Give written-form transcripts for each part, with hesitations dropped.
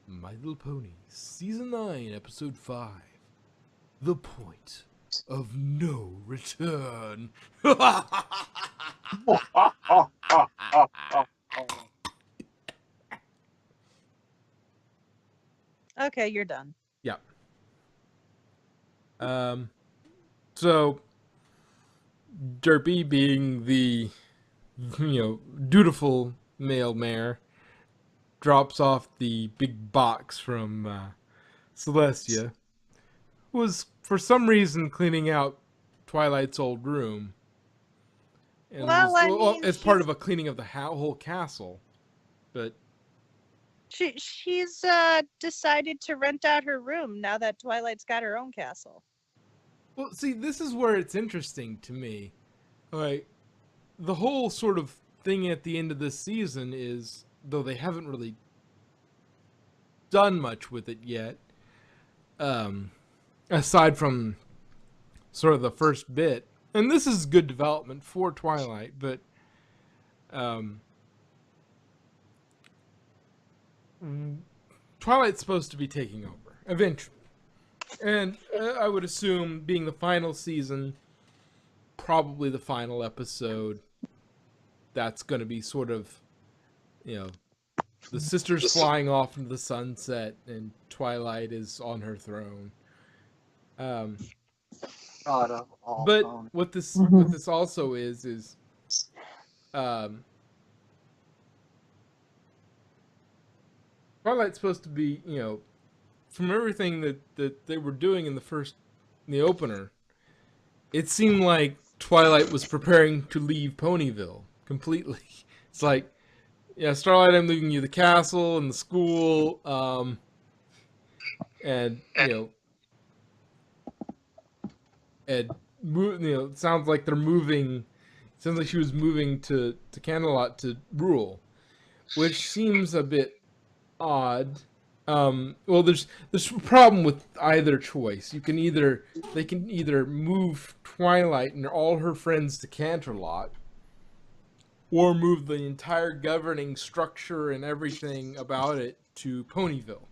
My Little Ponies, Season 9, Episode 5. The Point of No Return. Okay, you're done. Yeah. Um, so, Derpy being the, dutiful male mayor, drops off the big box from Celestia, who was, for some reason, cleaning out Twilight's old room. And Well, was, I well, mean, as part of a cleaning of the whole castle. But she's decided to rent out her room now that Twilight's got her own castle. well, see, this is where it's interesting to me. Like the whole sort of thing at the end of this season is, though they haven't really done much with it yet, um, aside from sort of the first bit, and this is good development for Twilight, but um, Twilight's supposed to be taking over eventually, and I would assume being the final season, probably the final episode, that's going to be sort of, you know, the sisters flying off into the sunset and Twilight is on her throne. Um, but what this also is um, Twilight's supposed to be, from everything that they were doing in the opener, it seemed like Twilight was preparing to leave Ponyville completely. It's like, yeah, Starlight, I'm leaving you the castle and the school, and and it sounds like they're moving. It sounds like she was moving to Canterlot to rule, which seems a bit odd. Well, there's a problem with either choice. They can either move Twilight and all her friends to Canterlot, or move the entire governing structure and everything about it to Ponyville.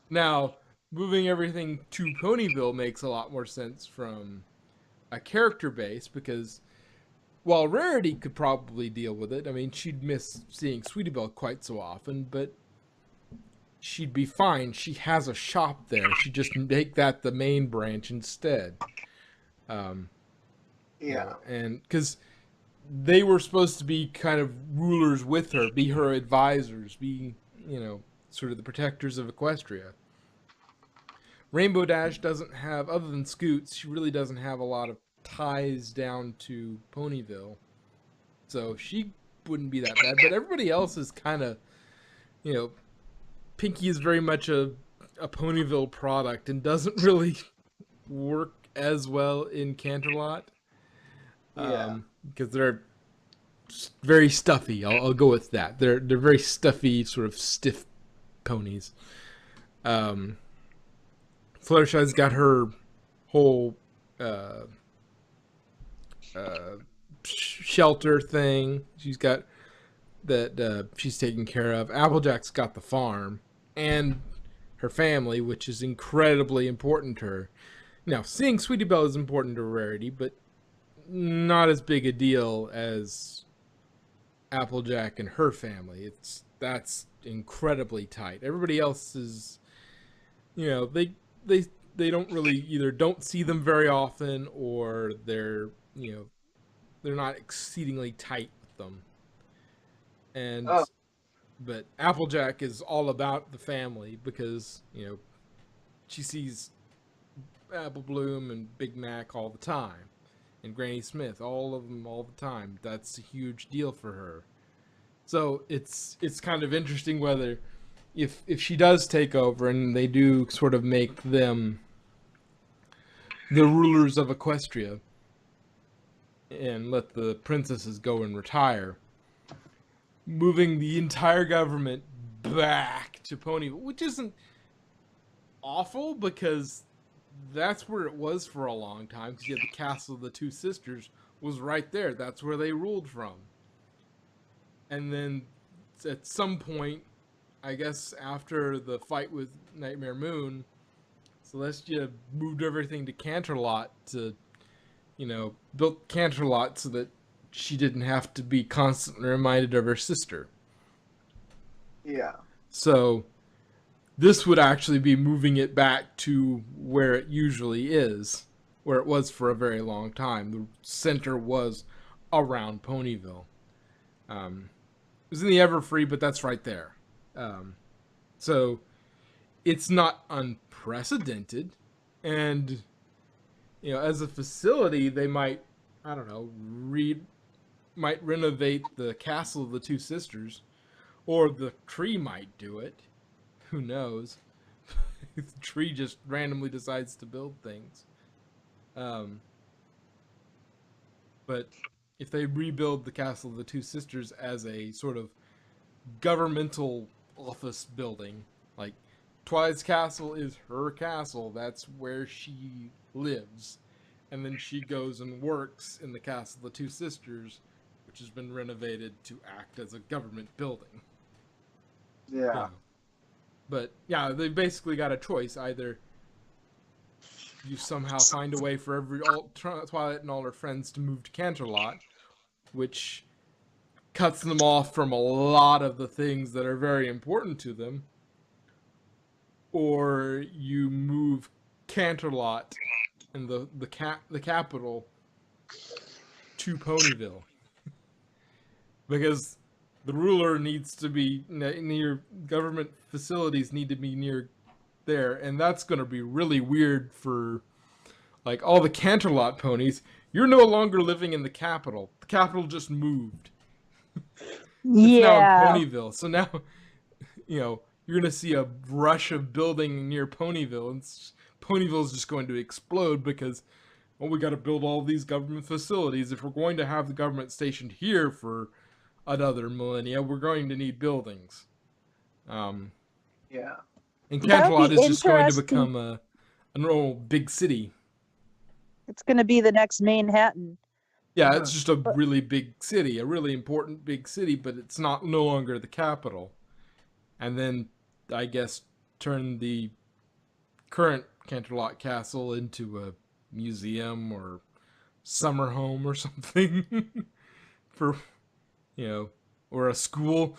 Now, moving everything to Ponyville makes a lot more sense from a character base because while Rarity could probably deal with it, I mean, she'd miss seeing Sweetie Belle quite so often, but she'd be fine. She has a shop there. She'd just make that the main branch instead. And because they were supposed to be kind of rulers with her, be her advisors, be, sort of the protectors of Equestria. Rainbow Dash doesn't have, other than Scoots, she really doesn't have a lot of ties down to Ponyville. So she wouldn't be that bad. But everybody else is kind of, you know, Pinky is very much a Ponyville product and doesn't really work as well in Canterlot. Because they're very stuffy. I'll go with that. They're very stuffy, sort of stiff ponies. Fluttershy's got her whole shelter thing. She's got that she's taking care of. Applejack's got the farm and her family, which is incredibly important to her. Now, seeing Sweetie Belle is important to Rarity, but not as big a deal as Applejack and her family. That's incredibly tight. Everybody else is, they don't really either don't see them very often or they're not exceedingly tight with them. And but Applejack is all about the family because she sees Apple Bloom and Big Mac all the time, and Granny Smith, all of them all the time. That's a huge deal for her. So it's kind of interesting whether if she does take over and they do sort of make them the rulers of Equestria and let the princesses go and retire, moving the entire government back to Ponyville, which isn't awful because that's where it was for a long time because you had the castle of the two sisters was right there. That's where they ruled from. And then at some point I guess after the fight with Nightmare Moon, Celestia moved everything to Canterlot to, built Canterlot so that she didn't have to be constantly reminded of her sister. Yeah. So this would actually be moving it back to where it usually is, where it was for a very long time. The center was around Ponyville. It was in the Everfree, but that's right there. Um, so it's not unprecedented, and as a facility, they might, I don't know, might renovate the Castle of the Two Sisters, or the tree might do it. Who knows? The tree just randomly decides to build things. Um, but if they rebuild the Castle of the Two Sisters as a sort of governmental office building, like Twilight's castle is her castle, that's where she lives. And then she goes and works in the Castle of the Two Sisters, which has been renovated to act as a government building. Yeah. But yeah, they basically got a choice. Either you somehow find a way for Twilight and all her friends to move to Canterlot, which cuts them off from a lot of the things that are very important to them, or you move Canterlot and the capital to Ponyville, because the ruler needs to be near, government facilities need to be near there, and that's going to be really weird for like all the Canterlot ponies. You're no longer living in the capital. The capital just moved. It's now in Yeah. Ponyville. So now, you're going to see a rush of building near Ponyville, and Ponyville's just going to explode because, well, we got to build all these government facilities. If we're going to have the government stationed here for another millennia, we're going to need buildings. Yeah. And That would Canterlot be is just going to interesting. become a normal big city. It's going to be the next Manhattan. Yeah, it's just a really big city, a really important big city, but it's no longer the capital. And then, I guess, turn the current Canterlot Castle into a museum or summer home or something for, or a school.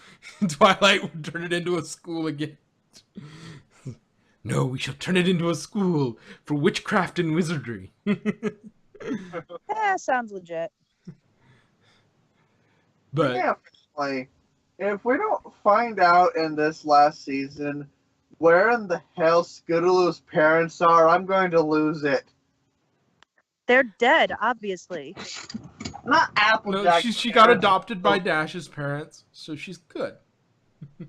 Twilight would turn it into a school again. No, we shall turn it into a school for witchcraft and wizardry. Sounds legit. But yeah, if we don't find out in this last season where in the hell Scootaloo's parents are, I'm going to lose it. They're dead, obviously. Not Applejack. No, she got adopted by Dash's parents, so she's good.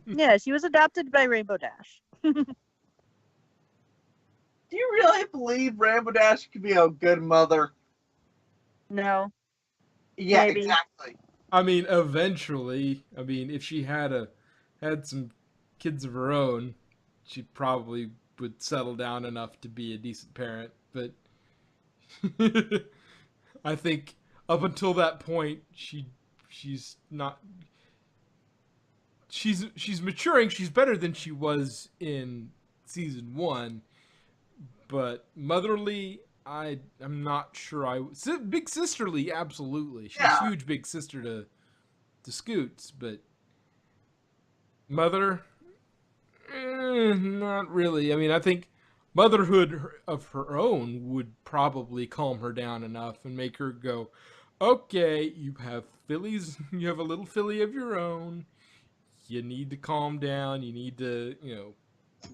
Yeah, she was adopted by Rainbow Dash. Do you really believe Rainbow Dash could be a good mother? No. Yeah, Maybe. exactly. I mean, eventually, if she had some kids of her own, she probably would settle down enough to be a decent parent. But I think up until that point, she's not. She's maturing. She's better than she was in season 1, but motherly, I'm not sure. Big sisterly, absolutely. She's huge big sister to Scoots, but mother, not really. I think motherhood of her own would probably calm her down enough and make her go, okay, you have fillies, you have a little filly of your own. You need to calm down. You need to,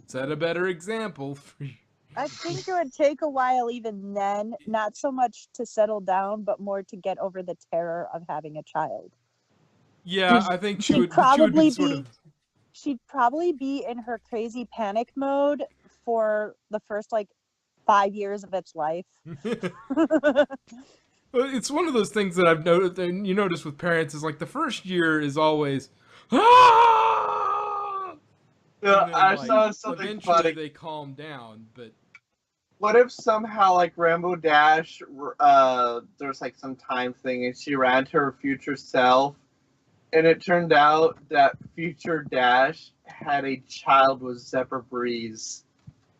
set a better example for you. I think it would take a while even then, not so much to settle down, but more to get over the terror of having a child. Yeah, I think she would probably be sort of... She'd probably be in her crazy panic mode for the first 5 years of its life. It's one of those things that I've noticed, and you notice with parents, is the first year is always, ah! Then, I saw something eventually funny. They calm down, but what if somehow Rainbow Dash, there's some time thing and she ran to her future self and it turned out that future Dash had a child with Zephyr Breeze.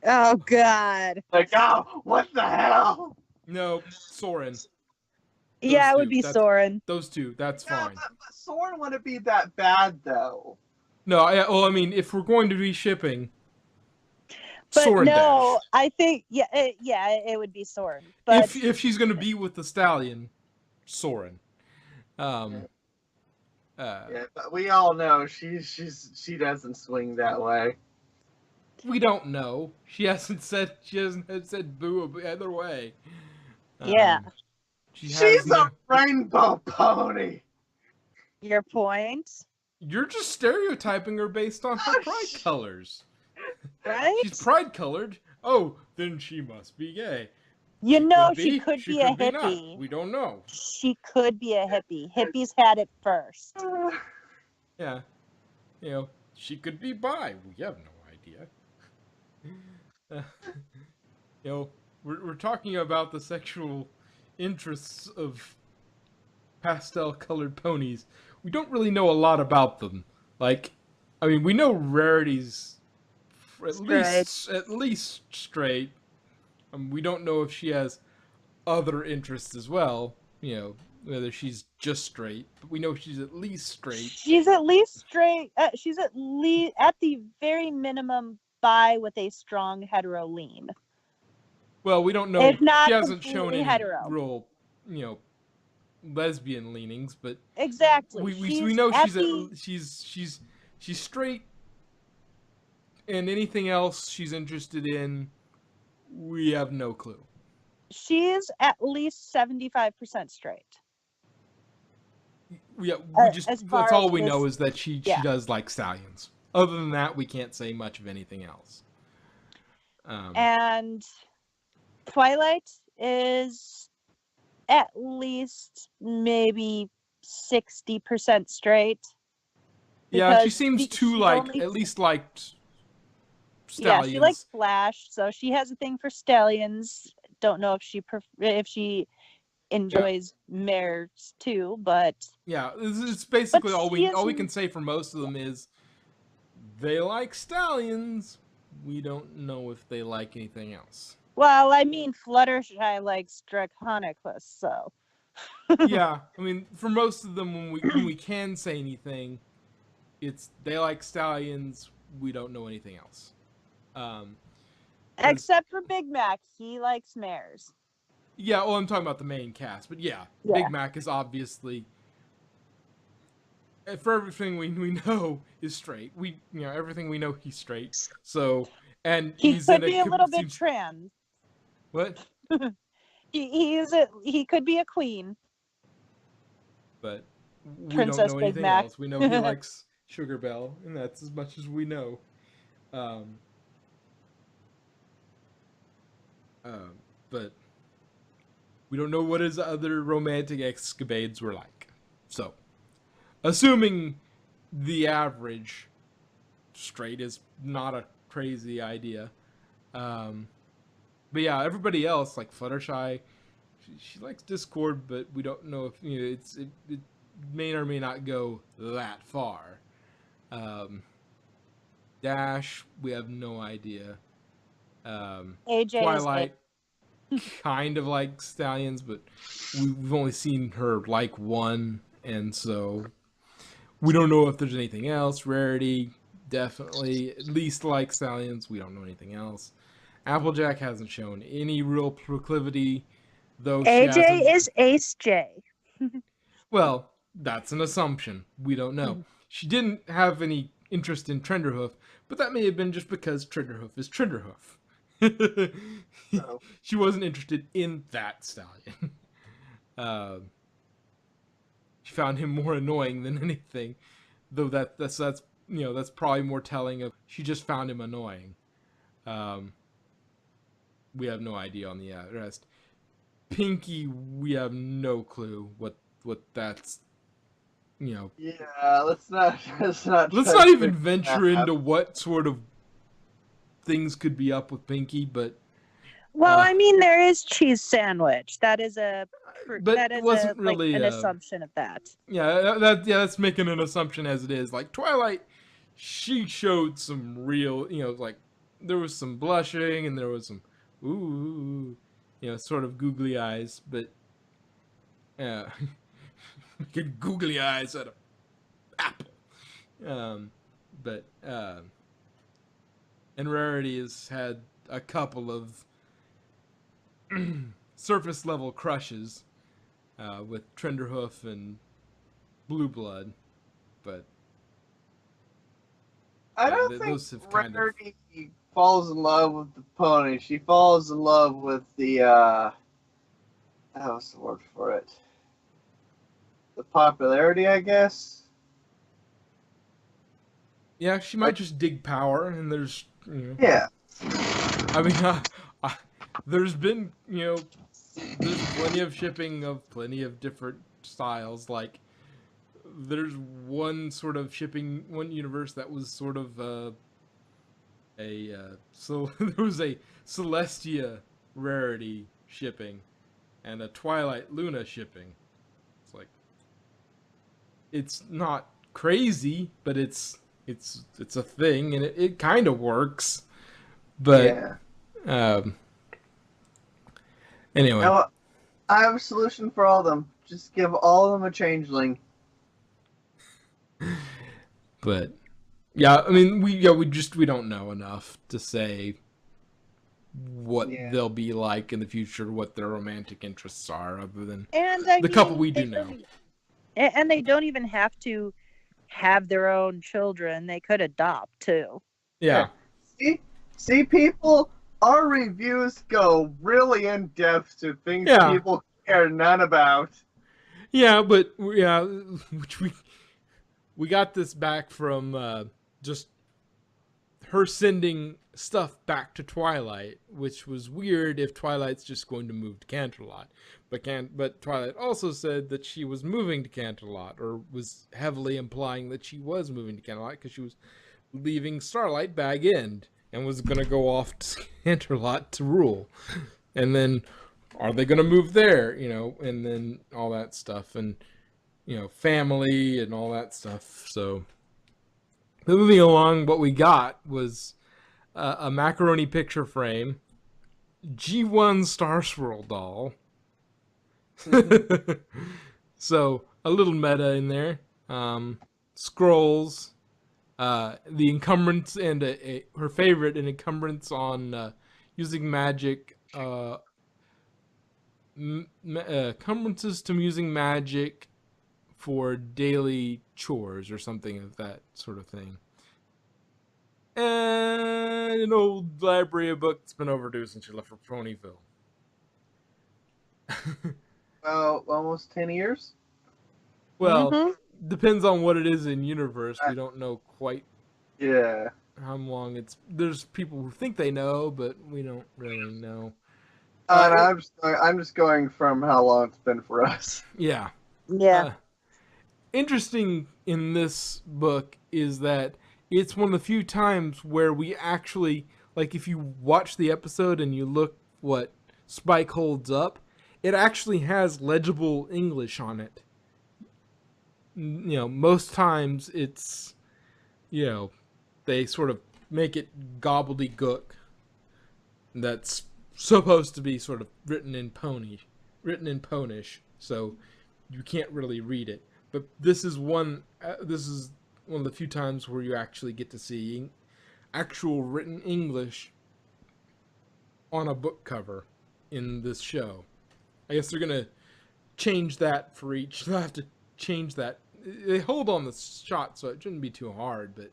Oh God. Like, oh, what the hell? No, Soren. Yeah, it would two, be Soren. Those two, that's Yeah, fine. but Soren wouldn't be that bad though. No, I mean, if we're going to be shipping, But Soren no, Dash. I think it would be Soren. But If she's going to be with the stallion, Soren. Yeah, but we all know she doesn't swing that way. We don't know. She hasn't said boo either way. Yeah. She's a rainbow pony. Your point, You're just stereotyping her based on her pride colors. right? She's pride colored. Oh, then she must be gay. You know, she could be a hippie. We don't know. She could be a hippie. Hippies had it first. Yeah. You know, she could be bi. We have no idea. You know, we're talking about the sexual interests of pastel-colored ponies. We don't really know a lot about them. Like, I mean, we know Rarity's at least straight. We don't know if she has other interests as well. You know, whether she's just straight, but we know she's at least straight. She's at least straight. She's at least, at the very minimum, bi with a strong hetero lean. Well, we don't know. If not She hasn't shown any hetero. real, lesbian leanings, but exactly. we know she's straight, and anything else she's interested in, we have no clue. She's at least 75% straight. Yeah, that's all we know is that she does like stallions. Other than that, we can't say much of anything else. And Twilight is at least maybe 60% straight. Yeah, she seems to at least liked stallions. Yeah, she likes Flash, so she has a thing for stallions. Don't know if she enjoys mares too, but yeah, it's basically all we can say for most of them is they like stallions. We don't know if they like anything else. Well, I mean, Fluttershy likes Draconicus, so. Yeah, I mean, for most of them, when we can say anything, it's they like stallions. We don't know anything else. Except for Big Mac, he likes mares. Yeah, well, I'm talking about the main cast, but yeah. Big Mac is obviously, for everything we know, is straight. Everything we know, he's straight. So, and he he's could be a little bit trans. What? he could be a queen. But we Princess don't know Big anything Mac. else. We know he likes Sugar Belle, and that's as much as we know. But we don't know what his other romantic escapades were like. So, assuming the average straight is not a crazy idea. But yeah, everybody else, like Fluttershy, she likes Discord, but we don't know if it may or may not go that far. Dash, we have no idea. AJ Twilight, kind of like stallions, but we've only seen her like one, and so we don't know if there's anything else. Rarity, definitely at least like stallions. We don't know anything else. Applejack hasn't shown any real proclivity, though. AJ is Ace J. Well, that's an assumption. We don't know. She didn't have any interest in Trenderhoof, but that may have been just because Trenderhoof is Trenderhoof. She wasn't interested in that stallion. She found him more annoying than anything, though that's probably more telling of she just found him annoying. We have no idea on the rest. Pinky, we have no clue what that's. Yeah, let's not even venture into what sort of things could be up with Pinky, but Well, I mean, there is cheese sandwich. That is But that it is a wasn't really. an assumption of that. That's making an assumption as it is. Like Twilight, she showed some real, like there was some blushing and there was some ooh, sort of googly eyes, but yeah, get googly eyes at a apple. But and Rarity has had a couple of surface level crushes with Trenderhoof and Blue Blood, but I don't think those have kind of. Rarity falls in love with the pony. She falls in love with the what's the word for it? The popularity, I guess. Yeah, she might just dig power, and there's Yeah. I mean, there's been there's plenty of shipping of plenty of different styles. Like there's one sort of shipping, one universe that was sort of so there was a Celestia Rarity shipping and a Twilight Luna shipping. It's like it's not crazy, but it's a thing, and it kind of works. But Yeah. Anyway, Now, I have a solution for all of them. Just give all of them a changeling. but yeah, I mean, we don't know enough to say what they'll be like in the future, what their romantic interests are, other than the couple we do know. And they don't even have to have their own children. They could adopt too. Yeah. See, people, our reviews go really in depth to things people care none about. Yeah, but which we got this back from just her sending stuff back to Twilight, which was weird if Twilight's just going to move to Canterlot. But Twilight also said that she was moving to Canterlot, or was heavily implying that she was moving to Canterlot because she was leaving Starlight Bag End and was going to go off to Canterlot to rule. And then, are they going to move there? And then all that stuff, and family and all that stuff. So, moving along, what we got was a macaroni picture frame, G1 Star Swirl doll. So a little meta in there. Scrolls, the encumbrance, and her favorite, an encumbrance on using magic. Encumbrances to using magic for daily chores or something of that sort of thing. And an old library of books that's been overdue since she left for Ponyville. Almost 10 years? Well, depends on what it is in universe. We don't know quite how long it's... There's people who think they know, but we don't really know. I'm just going from how long it's been for us. Yeah. Yeah. Interesting in this book is that it's one of the few times where we actually, like, if you watch the episode and you look what Spike holds up, it actually has legible English on it. Most times it's, they sort of make it gobbledygook. That's supposed to be sort of written in Ponish, so you can't really read it. But this is one of the few times where you actually get to see actual written English on a book cover in this show. I guess they're gonna change that for each. They'll have to change that. They hold on the shot, so it shouldn't be too hard. But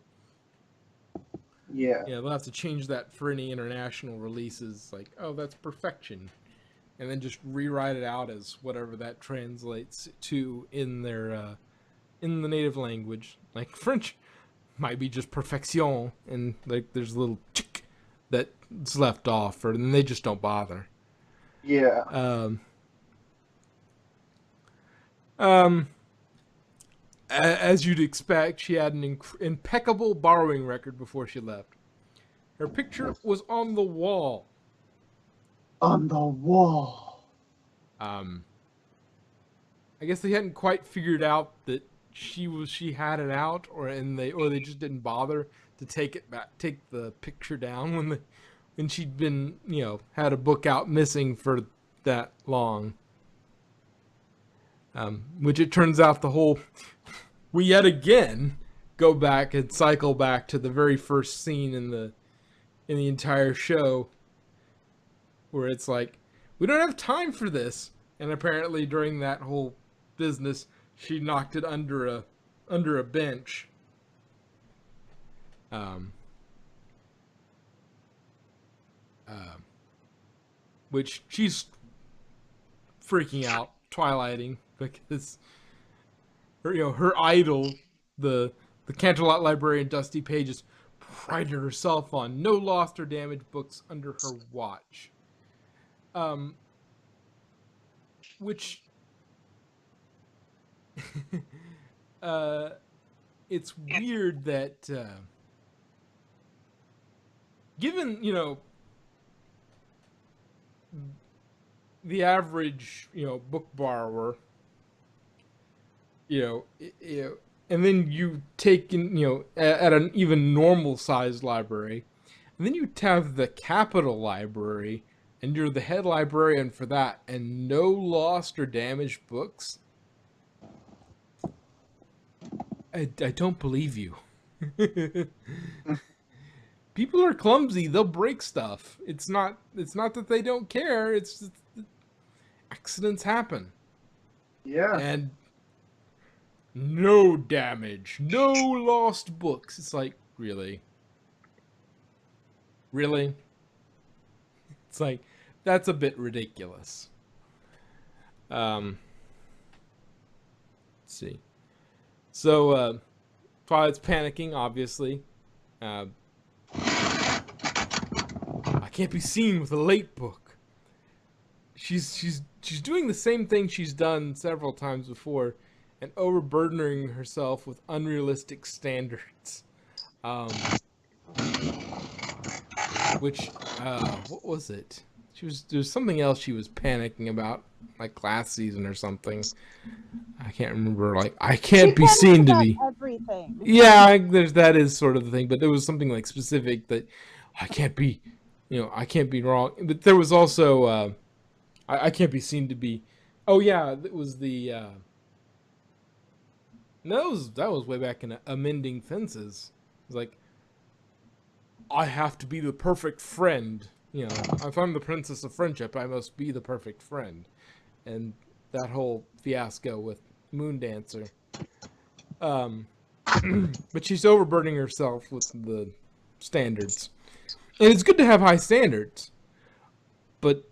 yeah, they'll have to change that for any international releases. Like, oh, that's perfection, and then just rewrite it out as whatever that translates to in their in the native language. Like French might be just perfection, and like there's a little chick that's left off, or then they just don't bother. Yeah. As you'd expect, she had an impeccable borrowing record before she left. Her picture was on the wall. on the wall. I guess they hadn't quite figured out that she had it out, or they just didn't bother to take it back, take the picture down when she'd been, had a book out missing for that long. Which it turns out we yet again go back and cycle back to the very first scene in the entire show, where it's like, we don't have time for this, and apparently during that whole business, she knocked it under a bench. Which she's freaking out, twilighting, because her idol, the Canterlot librarian Dusty Pages, prided herself on no lost or damaged books under her watch. Which it's weird that given, the average, book borrower, and then you take in, at an even normal sized library, and then you have the Capital Library, and you're the head librarian for that, and no lost or damaged books. I don't believe you. People are clumsy. They'll break stuff. It's not that they don't care. It's just, accidents happen. Yeah. And no damage. No lost books. It's like, really? Really? It's like, that's a bit ridiculous. Let's see. So, Twilight's panicking, obviously. I can't be seen with a late book. She's doing the same thing she's done several times before, and overburdening herself with unrealistic standards. Which, what was it? There's something else she was panicking about, like last season or something. I can't remember. Like, I can't be seen to be everything. Yeah, that is sort of the thing, but there was something like specific that I can't be, I can't be wrong. But there was also, I can't be seen to be. Oh yeah, it was the. No, that was way back in Amending Fences. It was like, I have to be the perfect friend. If I'm the princess of friendship, I must be the perfect friend. And that whole fiasco with Moondancer. But she's overburdening herself with the standards. And it's good to have high standards. But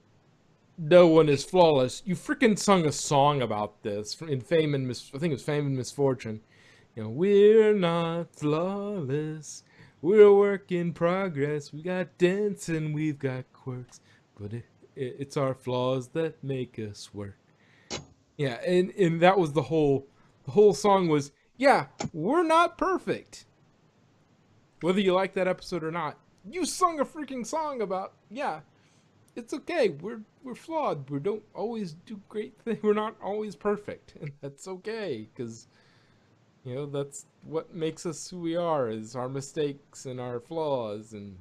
no one is flawless. You freaking sung a song about this in Fame and I think it was Fame and Misfortune. We're not flawless. We're a work in progress. We got dents and we've got quirks, but it's our flaws that make us work. Yeah, and that was the whole song was, yeah, we're not perfect. Whether you like that episode or not, you sung a freaking song about, yeah, it's okay. We're flawed. We don't always do great things. We're not always perfect, and that's okay, because that's what makes us who we are, is our mistakes and our flaws. And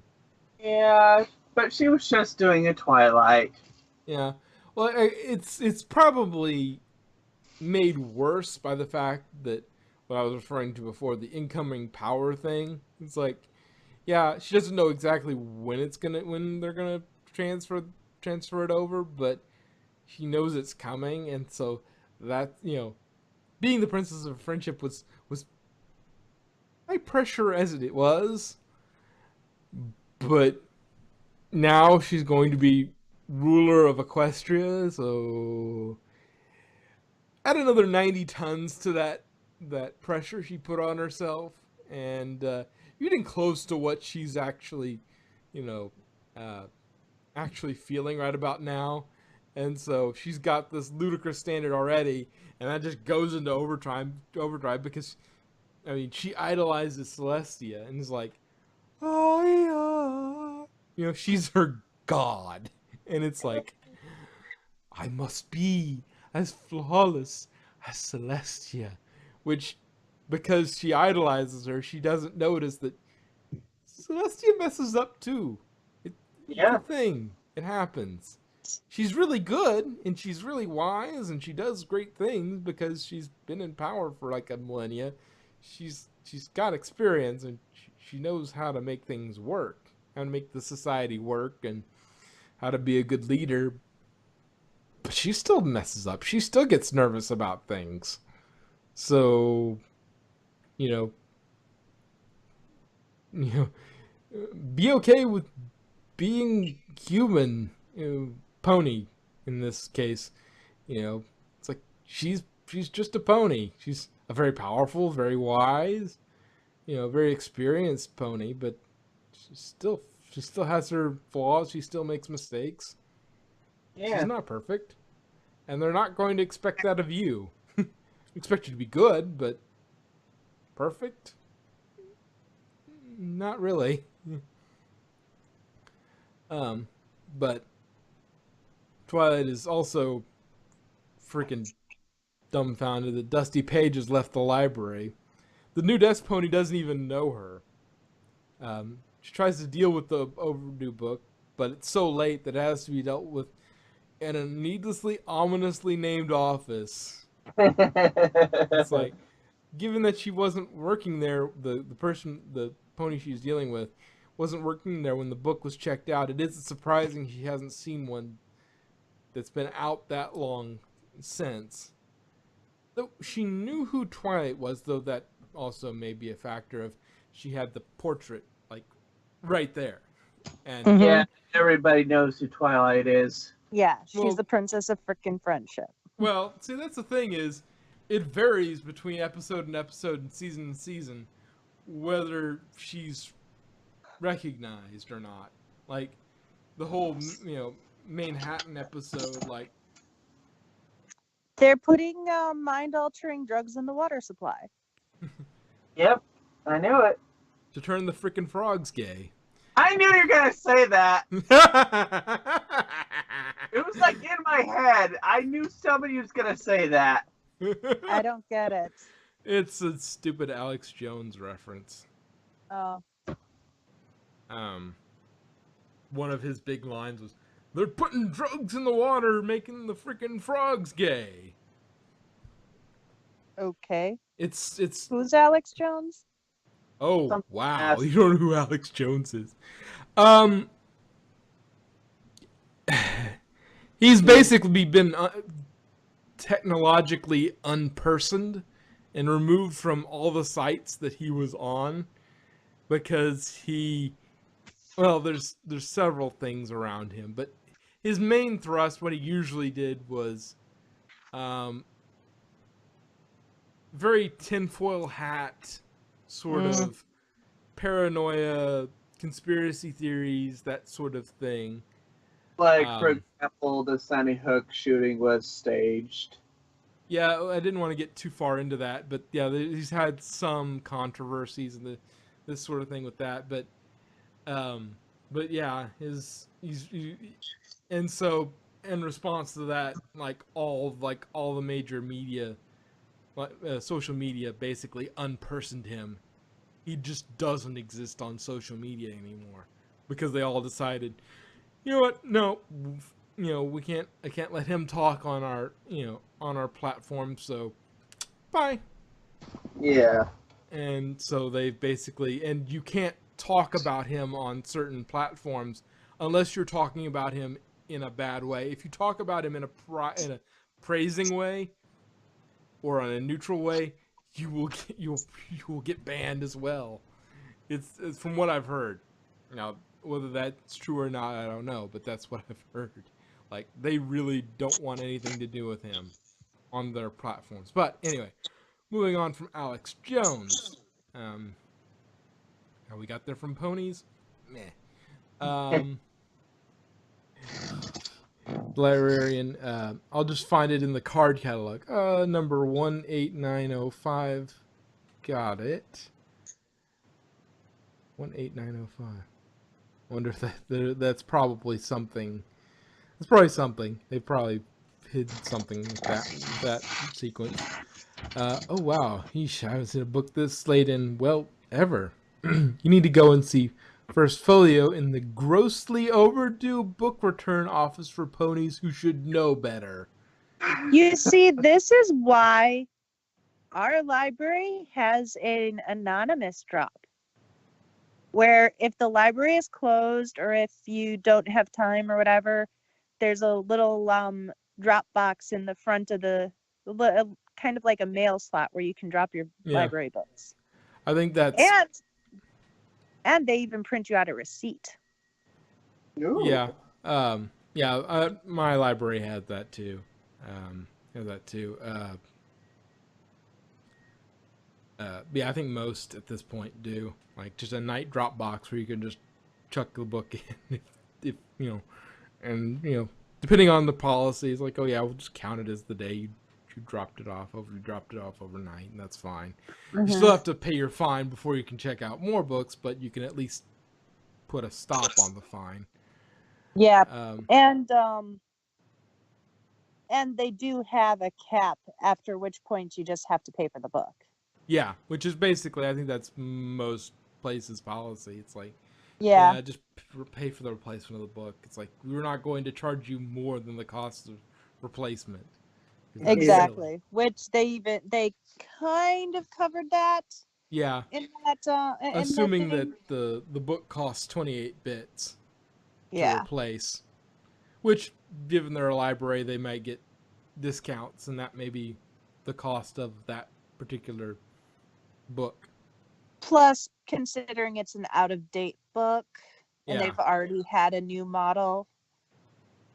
yeah, but she was just doing a Twilight. Yeah, well, it's probably made worse by the fact that what I was referring to before, the incoming power thing. It's like, yeah, she doesn't know exactly when they're gonna transfer it over, but she knows it's coming, and so that being the princess of friendship was high pressure as it was, but now she's going to be ruler of Equestria, so add another 90 tons to that pressure she put on herself, and you're getting close to what she's actually actually feeling right about now. And so she's got this ludicrous standard already, and that just goes into overdrive because, I mean, she idolizes Celestia and is like, oh yeah, she's her god. And it's like, I must be as flawless as Celestia, which, because she idolizes her, she doesn't notice that Celestia messes up too. It, it's a Yeah. thing. It happens. She's really good and she's really wise and she does great things because she's been in power for like a millennia. She's got experience and she knows how to make things work, how to make the society work, and how to be a good leader. But she still messes up. She still gets nervous about things. So, you know, you be okay with being human, pony in this case. It's like she's just a pony. She's a very powerful, very wise, very experienced pony, but she still has her flaws. She still makes mistakes. She's Yeah. not perfect, and they're not going to expect that of you. Expect you to be good, but perfect? Not really. Um, but Twilight is also freaking dumbfounded that Dusty Page has left the library. The new desk pony doesn't even know her. She tries to deal with the overdue book, but it's so late that it has to be dealt with in a needlessly ominously named office. It's like, given that she wasn't working there, the pony she's dealing with, wasn't working there when the book was checked out, it isn't surprising she hasn't seen one that's been out that long since. Though she knew who Twilight was, though that also may be a factor of she had the portrait like right there. And Mhm. Yeah, everybody knows who Twilight is. Yeah, she's Well- the princess of frickin' friendship. well, see, that's the thing is, it varies between episode and episode and season whether she's recognized or not. Like the whole Manhattan episode, like They're putting mind-altering drugs in the water supply. Yep, I knew it. to turn the frickin' frogs gay. I knew you were gonna say that. It was like in my head. I knew somebody was gonna say that. I don't get it. It's a stupid Alex Jones reference. Oh, One of his big lines was, "They're putting drugs in the water, making the frickin' frogs gay." okay. It's Who's Alex Jones? oh Some wow, ass- you don't know who Alex Jones is. Um, he's basically been technologically unpersoned and removed from all the sites that he was on because there's several things around him, but his main thrust, what he usually did, was very tinfoil hat sort of paranoia, conspiracy theories, that sort of thing. Like, for example, the Sandy Hook shooting was staged. Yeah, I didn't want to get too far into that, but yeah, he's had some controversies and this sort of thing with that, but yeah, and so in response to that, like all the major media, social media, basically unpersoned him. He just doesn't exist on social media anymore because they all decided, you know what? No, I can't let him talk on our platform. So, bye. Yeah. And so they basically, and you can't talk about him on certain platforms unless you're talking about him in a bad way. If you talk about him in a praising way or in a neutral way, you will get banned as well. It's from what I've heard. Now, whether that's true or not, I don't know, but that's what I've heard. Like, they really don't want anything to do with him on their platforms. But anyway, moving on from Alex Jones. How we got there from Ponies? Meh. Librarian. I'll just find it in the card catalog. Number 18905. Got it. 18905. Wonder if that's probably something It's probably something. They probably hid something with that sequence. Oh wow, yeesh, I haven't seen a book this late in, well, ever. You need to go and see First Folio in the grossly overdue book return office for ponies who should know better. You see, this is why our library has an anonymous drop. Where if the library is closed or if you don't have time or whatever, there's a little drop box in the front of the kind of like a mail slot where you can drop your library books. I think that's and they even print you out a receipt. Ooh. yeah. My library had that too. Yeah, I think most at this point do. Like just a night drop box where you can just chuck the book in if you know, and you know, depending on the policies, like, oh yeah, we'll just count it as the day you dropped it off overnight, and that's fine. Mm-hmm. You still have to pay your fine before you can check out more books, but you can at least put a stop on the fine. Yeah, and they do have a cap after which point you just have to pay for the book. Yeah, which is basically, I think that's most places' policy. It's like, yeah, just pay for the replacement of the book. It's like, we're not going to charge you more than the cost of replacement. Exactly. Which they kind of covered that. Yeah. In that, assuming that the book costs 28 bits to replace, which, given their library, they might get discounts, and that may be the cost of that particular book. Plus, considering it's an out-of-date book, and they've already had a new model.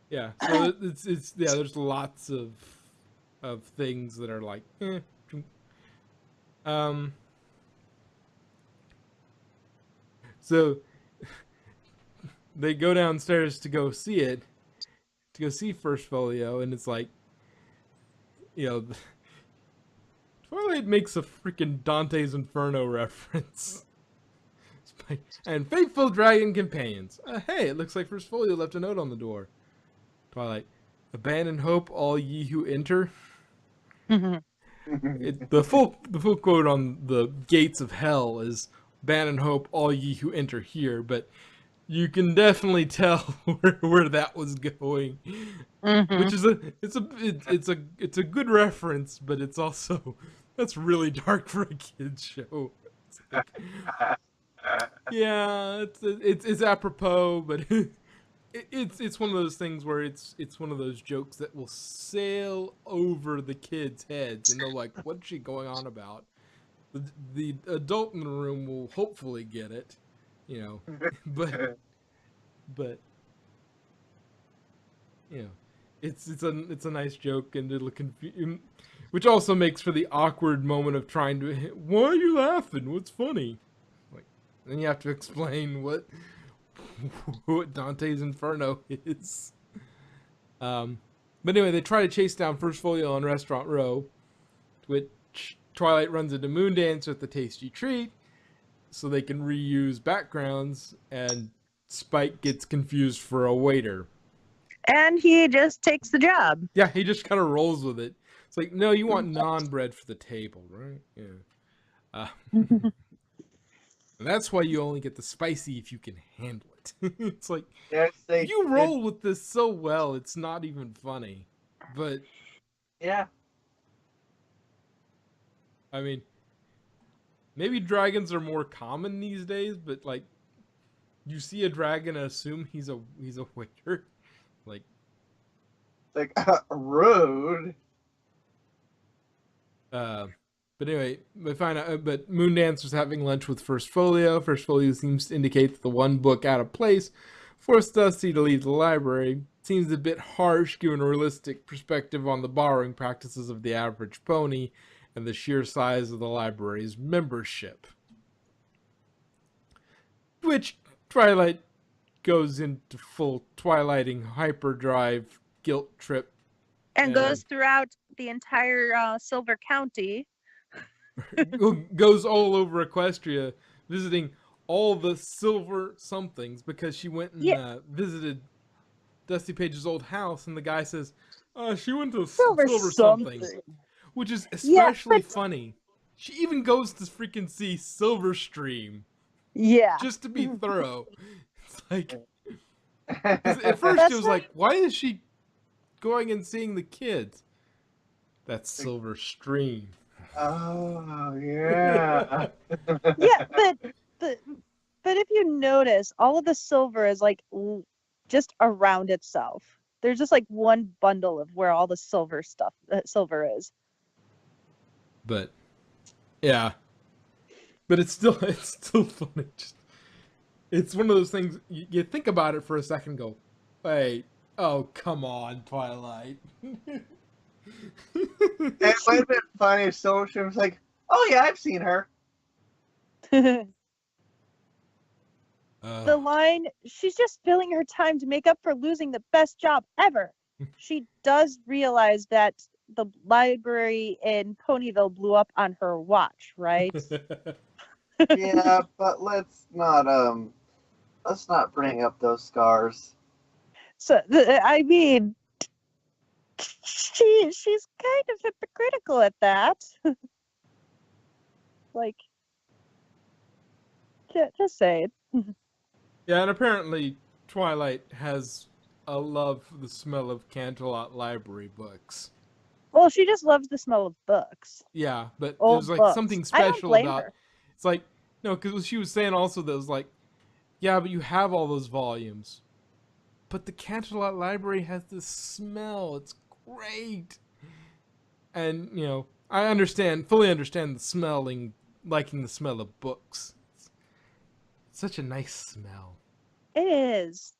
Yeah, so it's there's lots of things that are like, So they go downstairs to go see First Folio, and it's like, you know, Twilight makes a freaking Dante's Inferno reference. And faithful dragon companions. Hey, it looks like First Folio left a note on the door. Twilight, abandon hope, all ye who enter. The full quote on the gates of hell is, abandon hope, all ye who enter here. But you can definitely tell where that was going, which is it's a good reference, but it's also, that's really dark for a kids show. Yeah, it's apropos, but it's one of those things where it's one of those jokes that will sail over the kids' heads, and they're like, "What's she going on about?" The adult in the room will hopefully get it, you know, but you know, it's a nice joke, and it'll confuse, which also makes for the awkward moment of trying to, why are you laughing? What's funny? Like, then you have to explain what Dante's Inferno is. But anyway, they try to chase down First Folio on Restaurant Row, which Twilight runs into Moondance with the tasty treat, so they can reuse backgrounds, and Spike gets confused for a waiter. And he just takes the job. Yeah, he just kind of rolls with it. It's like, no, you want naan bread for the table, right? Yeah. And that's why you only get the spicy if you can handle it. It's like, you roll with this so well, it's not even funny. But yeah, I mean, maybe dragons are more common these days, but like, you see a dragon and assume he's a waiter. Like rude. But anyway, we find out. But Moondance was having lunch with First Folio. First Folio seems to indicate that the one book out of place forced Dusty to leave the library. Seems a bit harsh, given a realistic perspective on the borrowing practices of the average pony and the sheer size of the library's membership. Which Twilight goes into full Twilighting hyperdrive guilt trip. And goes throughout the entire Silver County. Goes all over Equestria, visiting all the silver somethings, because she went and visited Dusty Page's old house, and the guy says, she went to Silver Silver something, something. which is Yeah, especially but funny. She even goes to freaking see Silver Stream yeah, just to be thorough. It's like, 'cause at first it that's was not. like, why is she going and seeing the kids? That's Silver Stream. Oh yeah. Yeah, but but if you notice, all of the silver is like just around itself. There's just like one bundle of where all the silver stuff, silver is. But yeah, but it's still funny. Just, it's one of those things you think about it for a second, and go, wait, oh come on, Twilight. It might have been funny if Silverstream was like, "Oh yeah, I've seen her." The line, she's just filling her time to make up for losing the best job ever. She does realize that the library in Ponyville blew up on her watch, right? Yeah, but let's not bring up those scars. So I mean, she's kind of hypocritical at that. Like, just saying. Yeah, and apparently Twilight has a love for the smell of Canterlot Library books. Well, she just loves the smell of books. Yeah, but Old there's like books. something I don't special blame about. her. It's like no, because she was saying also that it was like, yeah, but you have all those volumes, but the Canterlot Library has this smell. It's great, and you know I fully understand the smelling, liking the smell of books. It's such a nice smell. It is.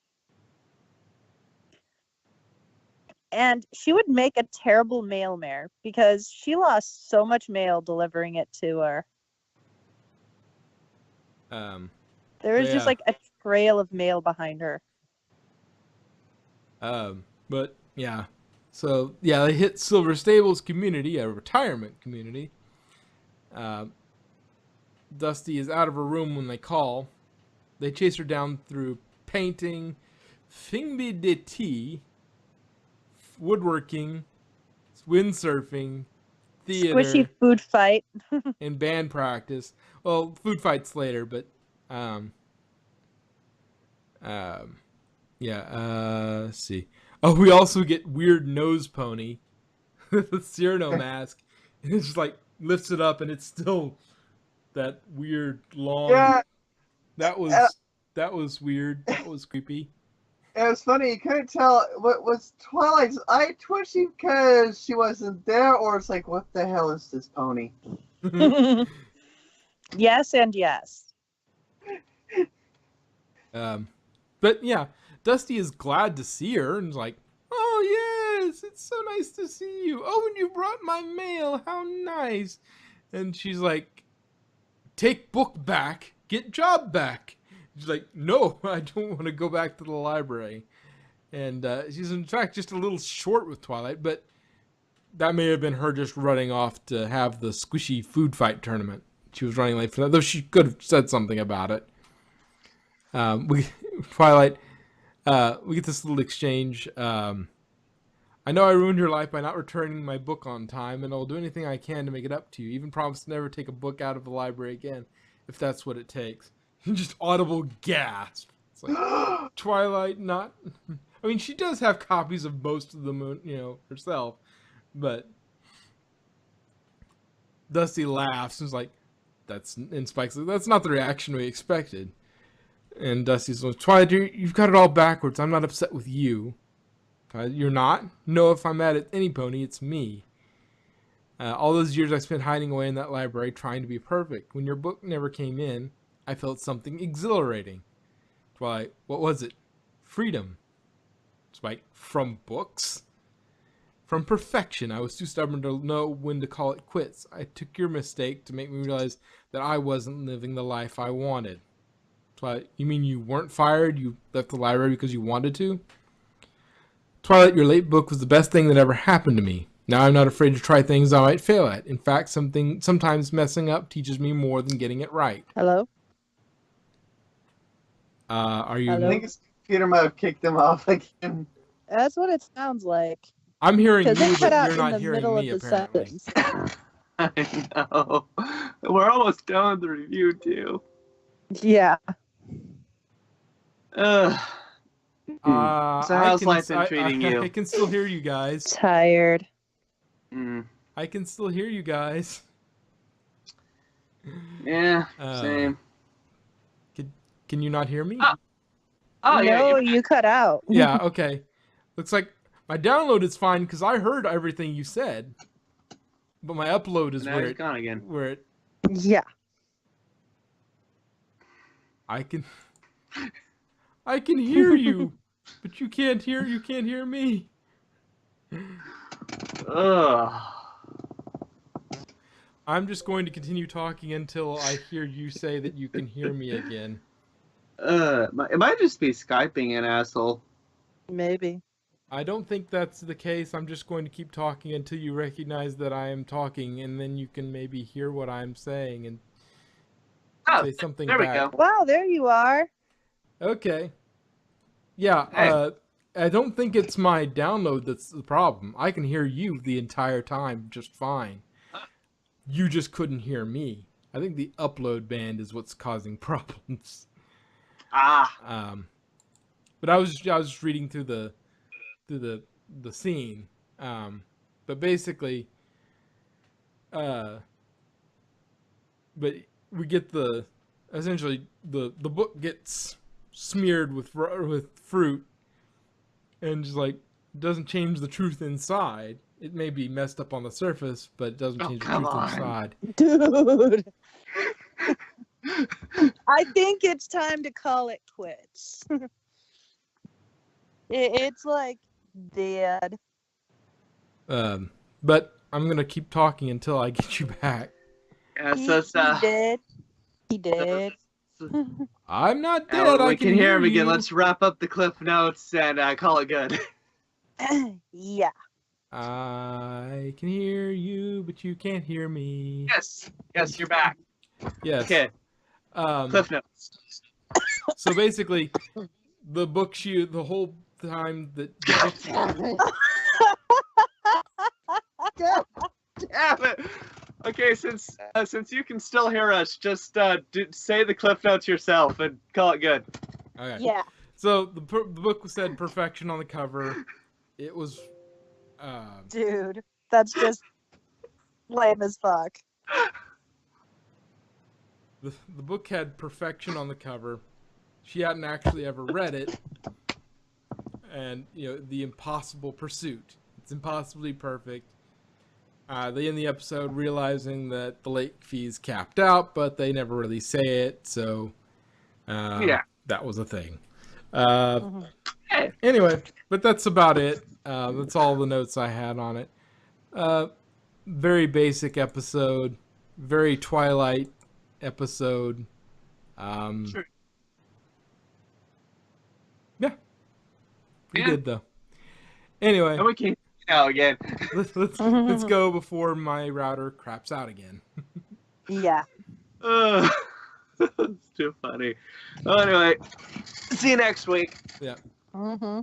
And she would make a terrible mail mare because she lost so much mail delivering it to her. There was just like a trail of mail behind her. But yeah, so yeah, they hit Silver Stables community, a retirement community. Dusty is out of her room when they call. They chase her down through painting, Fingbi de tea, woodworking, windsurfing, theater, Squishy food fight. and band practice. Well, food fights later, but yeah. Let's see. Oh, we also get weird nose pony with a Cyrano mask, and it just like lifts it up, and it's still that weird long. Yeah. That was weird. That was creepy. It was funny. You couldn't tell what was Twilight's eye twitching because she wasn't there, or it's like, what the hell is this pony? Yes and yes. But yeah, Dusty is glad to see her and is like, "Oh yes, it's so nice to see you. Oh, and you brought my mail. How nice." And she's like, "Take book back, get job back." She's like, "No, I don't want to go back to the library." And she's in fact just a little short with Twilight, but that may have been her just running off to have the squishy food fight tournament. She was running late for that, though she could have said something about it. Twilight, we get this little exchange. I know I ruined your life by not returning my book on time, and I'll do anything I can to make it up to you. Even promise to never take a book out of the library again, if that's what it takes. Just audible gasp. It's like Twilight, not. I mean, she does have copies of most of them, herself, but Dusty laughs and is like, and Spike's like, that's not the reaction we expected. And Dusty's like, Twilight, you've got it all backwards. I'm not upset with you. You're not? No, if I'm mad at any pony, it's me. All those years I spent hiding away in that library trying to be perfect. When your book never came in, I felt something exhilarating. Twilight, what was it? Freedom. Spike, from books? From perfection. I was too stubborn to know when to call it quits. I took your mistake to make me realize that I wasn't living the life I wanted. Twilight, you mean you weren't fired? You left the library because you wanted to? Twilight, your late book was the best thing that ever happened to me. Now I'm not afraid to try things I might fail at. In fact, sometimes messing up teaches me more than getting it right. Hello? Are you? Hello? I think his computer might have kicked him off again. That's what it sounds like. I'm hearing Because you, it cut but out you're in not the hearing middle me, of the apparently. sentence. I know. We're almost done with the review, too. Yeah. Ugh. So how's life been treating you? I can still hear you guys. Tired. I can still hear you guys. Yeah, same. Can you not hear me? Oh, yeah. No, you cut out. Yeah, okay. Looks like my download is fine because I heard everything you said. But my upload is Now where he's it gone again. where it Yeah. I can hear you, but you can't hear me. Ugh. I'm just going to continue talking until I hear you say that you can hear me again. It might just be Skyping an asshole. Maybe. I don't think that's the case. I'm just going to keep talking until you recognize that I am talking, and then you can maybe hear what I'm saying and say something there back. we go. Wow, there you are. Okay. Yeah, Hey. I don't think it's my download that's the problem. I can hear you the entire time just fine. You just couldn't hear me. I think the upload band is what's causing problems. But I was just reading through the scene. But basically, but we get essentially the book gets smeared with fruit, and just like doesn't change the truth inside. It may be messed up on the surface, but it doesn't change the truth inside. Dude. I think it's time to call it quits. It's like dead. But I'm gonna keep talking until I get you back. Yeah, He did. I'm not dead. We I can hear him you. again. Let's wrap up the cliff notes and call it good. Yeah. I can hear you, but you can't hear me. Yes, you're back. Yes. Okay. Cliff notes. So basically, the book the whole time that the God damn it. Okay, since you can still hear us, just say the cliff notes yourself and call it good. Okay. Yeah. So the book said perfection on the cover. It was. Dude, that's just lame as fuck. The book had perfection on the cover. She hadn't actually ever read it. And, the impossible pursuit. It's impossibly perfect. They end the episode realizing that the late fee's capped out, but they never really say it, so that was a thing. Anyway, but that's about it. That's all the notes I had on it. Very basic episode. Very Twilight episode. Sure. Yeah. Pretty good, though. Anyway. And we can now again. Let's go before my router craps out again. Yeah. It's too funny. Well, anyway, see you next week. Yeah. Mm-hmm.